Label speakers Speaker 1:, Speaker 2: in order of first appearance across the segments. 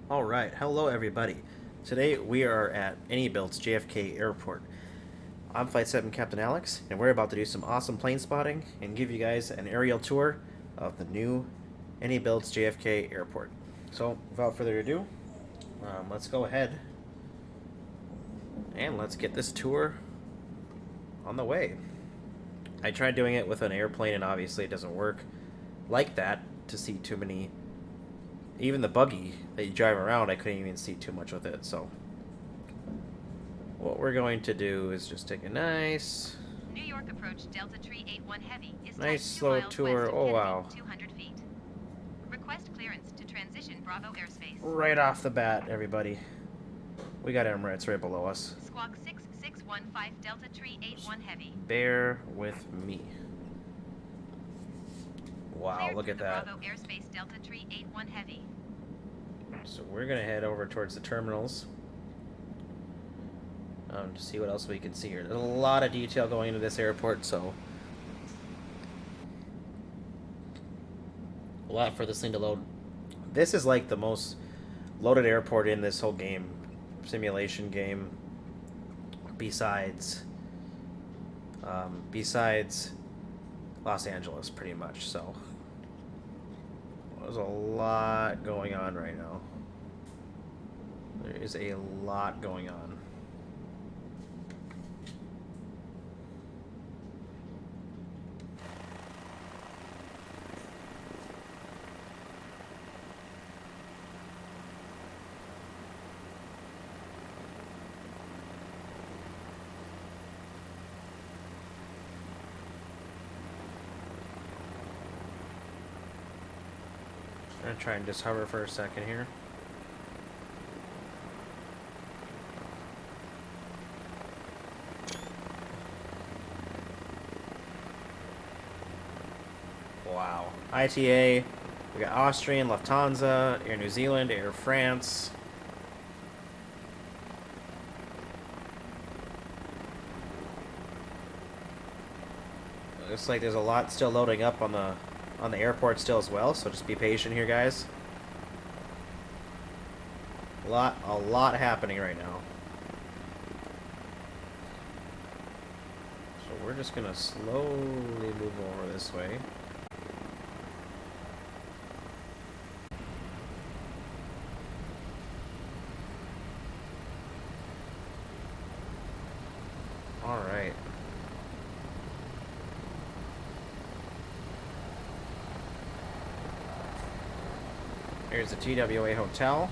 Speaker 1: Alright, hello everybody. Today we are at Inibuilds JFK Airport. I'm Flight 7 Captain Alex, and we're about to do some awesome plane spotting and give you guys an aerial tour of the new Inibuilds JFK Airport. So, without further ado, let's go ahead and let's get this tour on the way. I tried doing it with an airplane and obviously it doesn't work like that to see too many. Even the buggy that you drive around, I couldn't even see too much with it. So what we're going to do is just take a nice
Speaker 2: New York approach Delta Tree 81 Heavy is
Speaker 1: nice
Speaker 2: type 2
Speaker 1: slow
Speaker 2: miles
Speaker 1: tour.
Speaker 2: west of
Speaker 1: Oh
Speaker 2: Kennedy,
Speaker 1: wow.
Speaker 2: 200 feet. Request clearance to transition Bravo airspace.
Speaker 1: Right off the bat, everybody. We got Emirates right below us.
Speaker 2: Squawk 6615 Delta Tree 81 Heavy.
Speaker 1: Bear with me. Wow,
Speaker 2: Cleared
Speaker 1: look
Speaker 2: through
Speaker 1: at
Speaker 2: the
Speaker 1: that.
Speaker 2: Bravo airspace Delta Tree 81 Heavy.
Speaker 1: So we're gonna head over towards the terminals to see what else we can see here. There's a lot of detail going into this airport, so a lot for this thing to load. This is like the most loaded airport in this whole game, simulation game, besides Los Angeles, pretty much. So there's a lot going on right now. There is a lot going on. I'm gonna try and just hover for a second here. Wow. ITA, we got Austrian, Lufthansa, Air New Zealand, Air France. Looks like there's a lot still loading up on the airport still as well, so just be patient here, guys. A lot happening right now. So we're just gonna slowly move over this way. All right. Here's the TWA Hotel.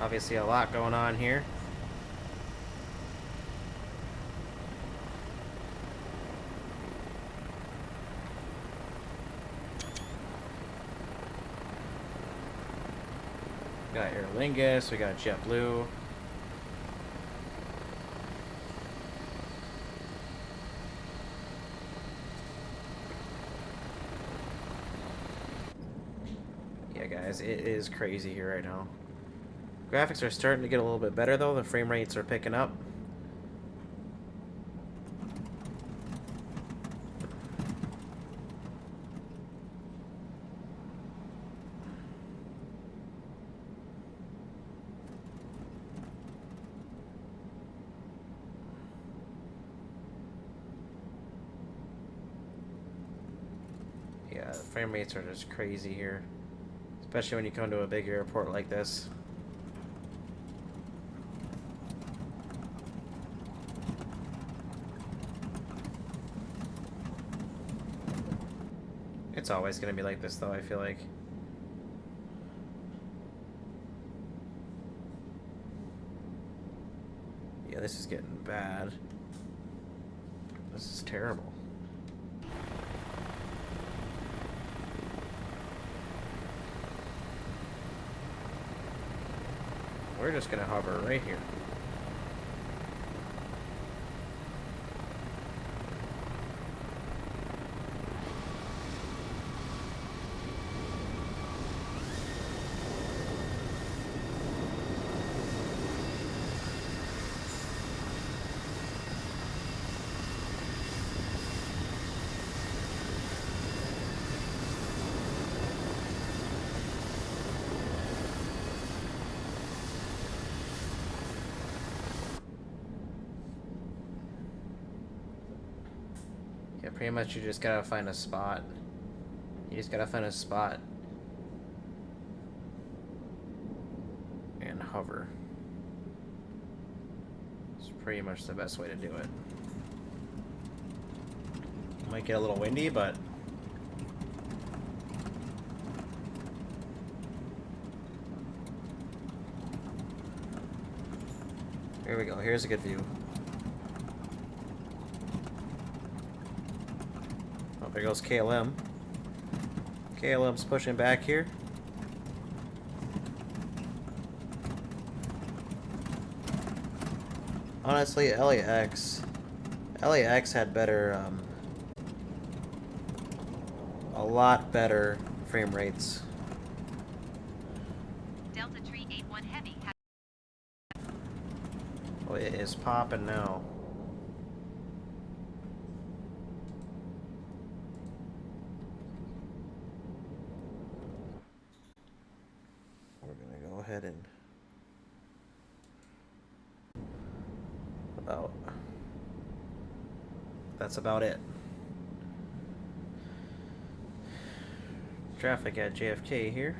Speaker 1: Obviously a lot going on here. We got Aer Lingus, we got JetBlue. Yeah, guys, it is crazy here right now. Graphics are starting to get a little bit better, though. The frame rates are picking up. Yeah, the frame rates are just crazy here. Especially when you come to a big airport like this. It's always going to be like this, though, I feel like. Yeah, this is getting bad. This is terrible. We're just going to hover right here. Pretty much you just gotta find a spot. You just gotta find a spot and hover. It's pretty much the best way to do it. Might get a little windy, but here we go. Here's a good view. Oh, there goes KLM. KLM's pushing back here. Honestly, LAX had better, a lot better frame rates.
Speaker 2: Delta Tree 81 Heavy has
Speaker 1: Oh, it is popping now. We're gonna go ahead and that's about it. Traffic at JFK here.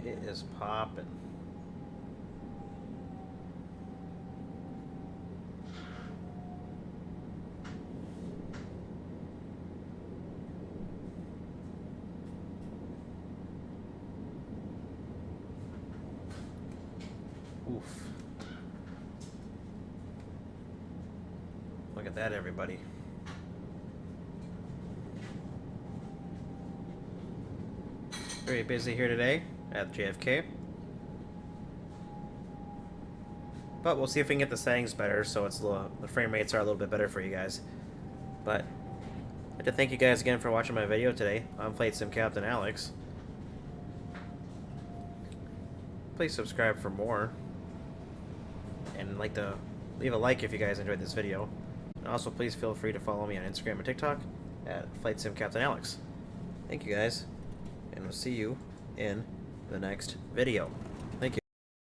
Speaker 1: It is popping. Oof. Look at that, everybody. Very busy here today at JFK. But we'll see if we can get the settings better so it's the frame rates are a little bit better for you guys. But I'd like to thank you guys again for watching my video today. I'm Flight Sim Captain Alex. Please subscribe for more. And leave a like if you guys enjoyed this video. And also please feel free to follow me on Instagram and TikTok at Flight Sim Captain Alex. Thank you guys, and we'll see you in the next video.